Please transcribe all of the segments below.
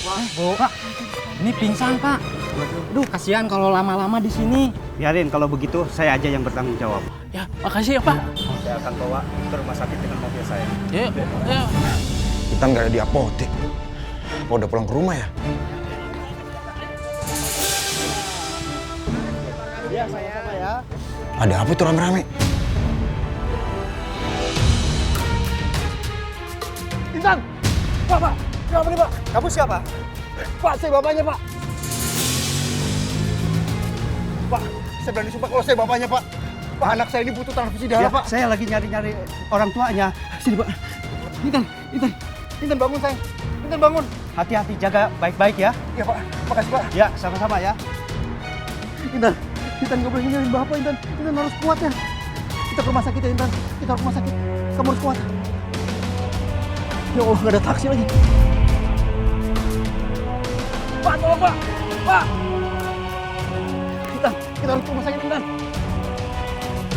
Bu, Pak, ini pingsan, Pak. Aduh, kasihan kalau lama-lama di sini. Biarin kalau begitu saya aja yang bertanggung jawab. Ya, makasih ya Pak. Saya akan bawa ke rumah sakit dengan mobil saya. Yuk, yuk. Kita nggak ada di apotek. Apa udah pulang ke rumah ya? Iya, sama-sama ya. Ada apa itu rame-rame? Intan! Pak! Siapa nih, Pak? Kamu siapa? Pak, saya bapaknya, Pak. Pak, saya berani sumpah kalau saya bapaknya, Pak. Pak, anak saya ini butuh transfusi darah, Pak. Saya lagi nyari-nyari orang tuanya. Sini, Pak. Intan bangun, sayang. Intan bangun. Hati-hati, jaga baik-baik ya. Iya, Pak. Makasih, Pak. Ya, sama-sama ya. Intan nggak boleh ninggalin Bapak, Intan. Intan harus kuat ya. Kita ke rumah sakit ya, Intan. Kita ke rumah sakit. Kamu harus kuat. Ya Allah, nggak ada taksi lagi. Pak, tolong, Pak. Pak. Kita harus ke rumah sakit, Intan.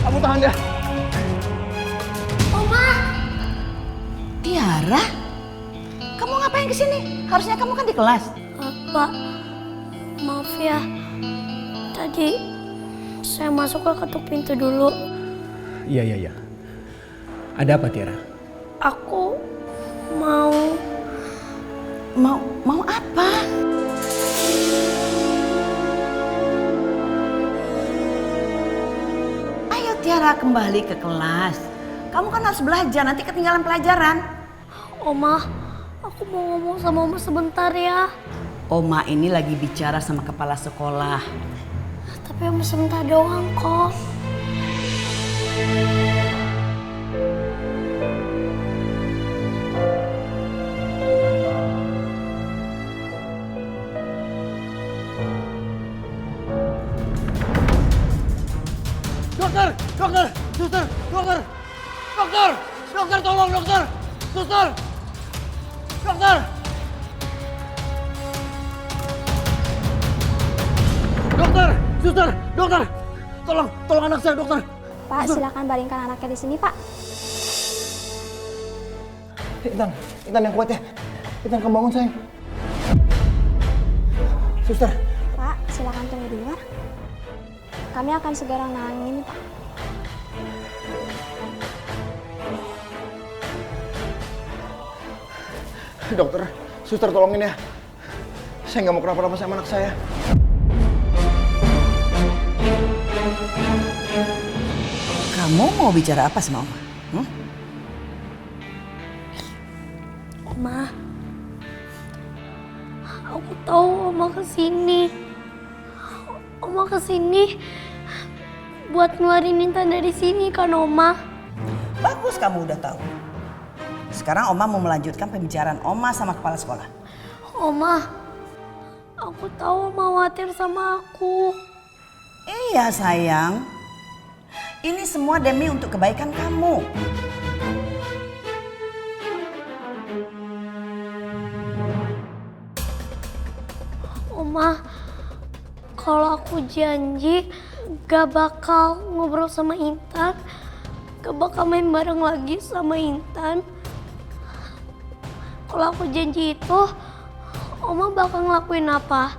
Kamu tahan ya. Oma! Tiara? Kamu ngapain kesini? Harusnya kamu kan di kelas. Pak, maaf ya. Tadi saya masuk ke ketuk pintu dulu. Iya. Ada apa, Tiara? Aku mau Mau apa? Ayo Tiara kembali ke kelas. Kamu kan harus belajar, nanti ketinggalan pelajaran. Oma, aku mau ngomong sama Oma sebentar ya. Oma ini lagi bicara sama kepala sekolah. Tapi Oma sebentar doang kok. Dokter, tolong, dokter. Dokter, tolong anak saya, dokter. Pak, silakan baringkan anaknya di sini, Pak. Intan yang kuat ya. Intan, kamu bangun, sayang. Suster. Pak, silakan tunggu di luar. Kami akan segera menangani, Pak. Dokter, suster tolongin ya. Saya nggak mau kenapa-napa sama anak saya. Kamu mau bicara apa sama Oma? Oma, aku tahu Oma kesini. Oma kesini buat ngeluarin Intan dari sini kan, Oma. Bagus kamu udah tahu. Sekarang Oma mau melanjutkan pembicaraan Oma sama kepala sekolah. Oma, aku tahu Oma khawatir sama aku. Iya sayang, ini semua demi untuk kebaikan kamu. Oma, kalau aku janji gak bakal ngobrol sama Intan, gak bakal main bareng lagi sama Intan. Kalau aku janji itu, Oma bakal ngelakuin apa?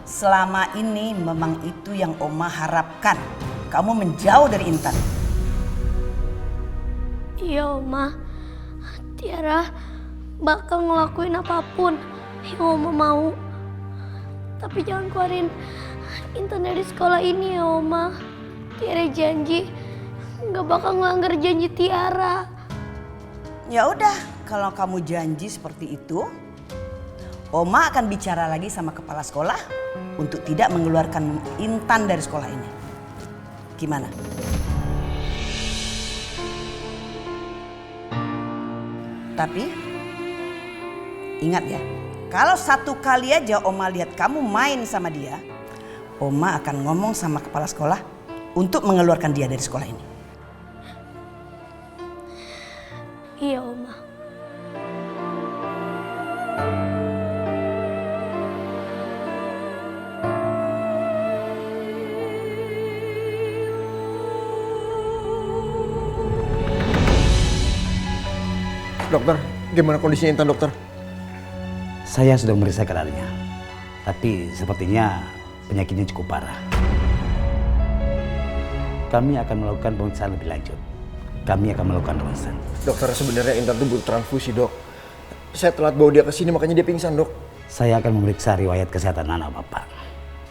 Selama ini memang itu yang Oma harapkan. Kamu menjauh dari Intan. Iya Oma, Tiara bakal ngelakuin apapun yang Oma mau. Tapi jangan keluarin Intan dari sekolah ini ya Oma. Tiara janji gak bakal ngelanggar janji Tiara. Ya udah, kalau kamu janji seperti itu, Oma akan bicara lagi sama kepala sekolah untuk tidak mengeluarkan Intan dari sekolah ini. Gimana? Tapi ingat ya, kalau satu kali aja Oma lihat kamu main sama dia, Oma akan ngomong sama kepala sekolah untuk mengeluarkan dia dari sekolah ini. Iya Oma. Dokter, gimana kondisinya Intan, dokter? Saya sudah memeriksa keadaannya, tapi sepertinya penyakitnya cukup parah. Kami akan melakukan pemeriksaan lebih lanjut. Kami akan melakukan ronsen. Dokter, sebenarnya Intan tuh butuh transfusi, Dok. Saya telat bawa dia ke sini, makanya dia pingsan, Dok. Saya akan memeriksa riwayat kesehatan anak Bapak.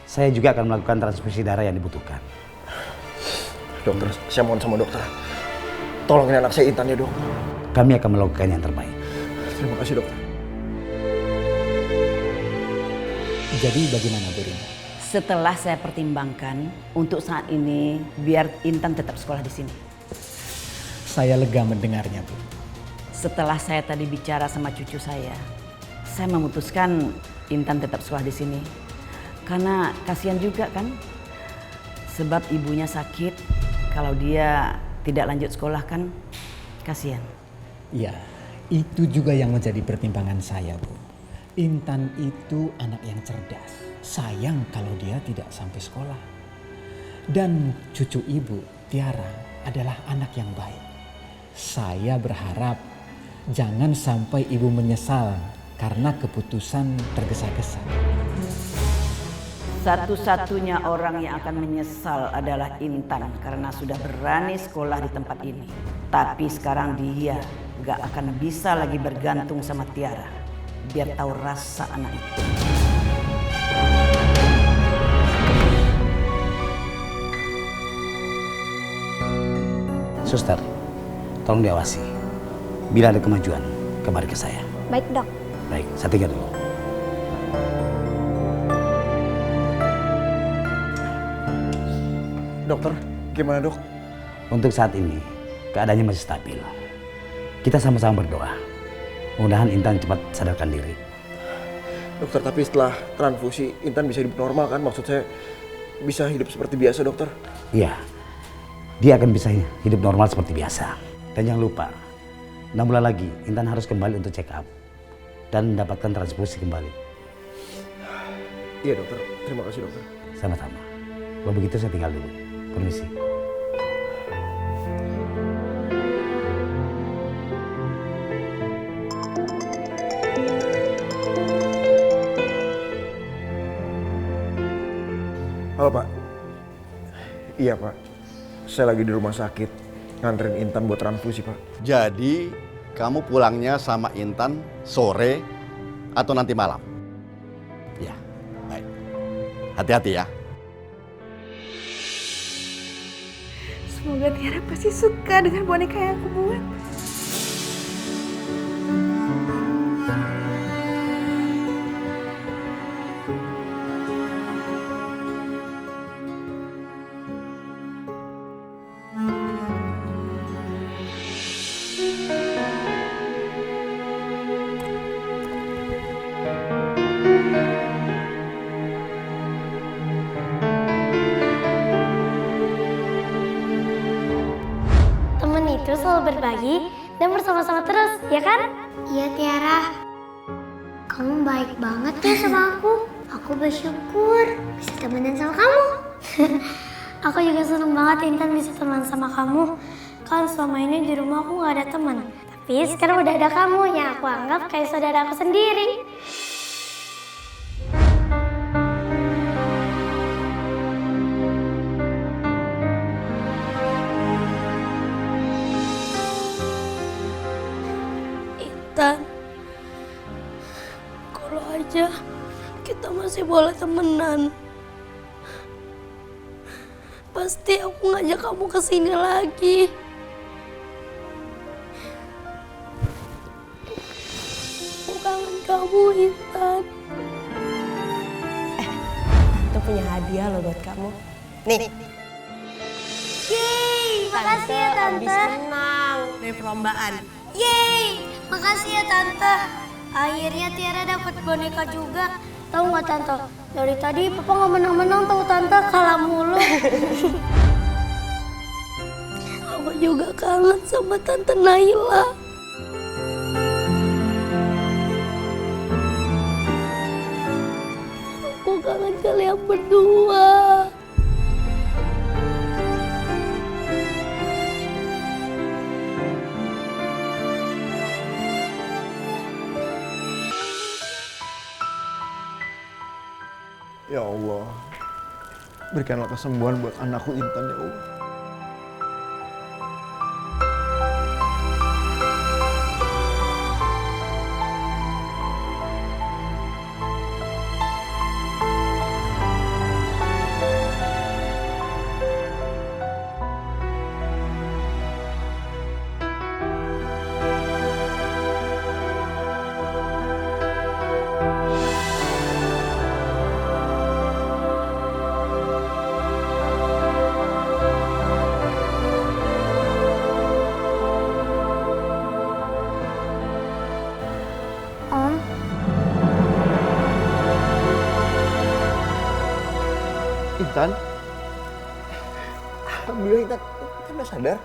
Saya juga akan melakukan transfusi darah yang dibutuhkan. Dokter, saya mohon sama dokter. Tolongin anak saya Intan ya, Dok. Kami akan melakukan yang terbaik. Terima kasih, dokter. Jadi bagaimana Bu Rinda? Setelah saya pertimbangkan, untuk saat ini biar Intan tetap sekolah di sini. Saya lega mendengarnya, Bu. Setelah saya tadi bicara sama cucu saya memutuskan Intan tetap sekolah di sini. Karena kasihan juga kan, sebab ibunya sakit. Kalau dia tidak lanjut sekolah kan, kasihan. Ya, itu juga yang menjadi pertimbangan saya, Bu. Intan itu anak yang cerdas. Sayang kalau dia tidak sampai sekolah. Dan cucu ibu, Tiara, adalah anak yang baik. Saya berharap jangan sampai ibu menyesal karena keputusan tergesa-gesa. Satu-satunya orang yang akan menyesal adalah Intan karena sudah berani sekolah di tempat ini. Tapi sekarang dia gak akan bisa lagi bergantung sama Tiara. Biar tahu rasa anak itu. Suster, tolong diawasi. Bila ada kemajuan, kabari ke saya. Baik, Dok. Baik, saya tinggal dulu. Dokter, gimana, Dok? Untuk saat ini, keadaannya masih stabil. Kita sama-sama berdoa. Mudah-mudahan Intan cepat sadarkan diri. Dokter, tapi setelah transfusi Intan bisa hidup normal kan? Maksud saya bisa hidup seperti biasa, dokter? Iya, dia akan bisa hidup normal seperti biasa. Dan jangan lupa, 6 bulan lagi Intan harus kembali untuk check up dan mendapatkan transfusi kembali. Iya, dokter. Terima kasih, dokter. Sama-sama. Kalau begitu saya tinggal dulu. Permisi. Halo, Pak. Iya, Pak. Saya lagi di rumah sakit nganterin Intan buat transfusi, Pak. Jadi kamu pulangnya sama Intan sore atau nanti malam? Ya, baik. Hati-hati ya. Semoga Tiara pasti suka dengan boneka yang aku buat. Terus selalu berbagi dan bersama-sama terus, ya kan? Iya Tiara, kamu baik banget ya sama aku. Aku bersyukur bisa temenan sama kamu. Aku juga seneng banget Intan bisa teman sama kamu. Kan selama ini di rumah aku gak ada teman. Tapi sekarang udah ada kamu yang aku anggap kayak saudara aku sendiri. Intan, kalau aja kita masih boleh temenan, pasti aku ngajak kamu ke sini lagi. Aku kangen kamu, Intan. Itu punya hadiah loh buat kamu. Nih. Yeay, makasih ya Tante. Abis menang dari perlombaan. Yeay, makasih ya Tante. Akhirnya Tiara dapat boneka juga. Tahu nggak Tante? Dari tadi Papa nggak menang-menang tahu Tante, kalah mulu. Aku juga kangen sama Tante Naila. Aku kangen kalian berdua. Ya Allah, berikanlah kesembuhan buat anakku Intan ya Allah. Om, Intan? Alhamdulillah Intan udah sadar.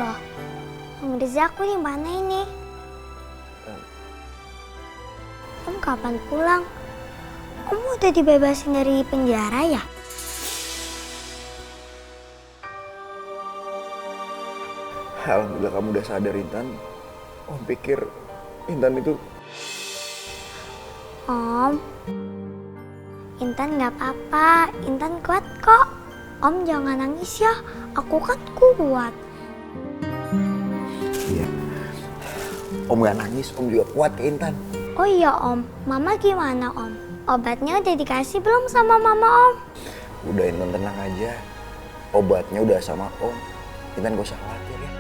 loh, Om Riza aku di mana ini? Om kapan pulang? Om udah dibebasin dari penjara ya? Alhamdulillah kamu udah sadar Intan. Om pikir Intan itu... Om, Intan nggak apa-apa, Intan kuat kok. Om jangan nangis ya, aku kan kuat. Iya. Om gak nangis, Om juga kuat ke Intan. Oh iya Om, Mama gimana Om? Obatnya udah dikasih belum sama Mama Om? Udah Intan tenang aja. Obatnya udah sama Om. Intan gak usah khawatir ya.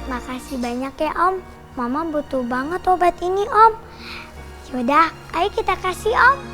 Makasih banyak ya Om. Mama butuh banget obat ini Om. Yaudah, ayo kita kasih Om.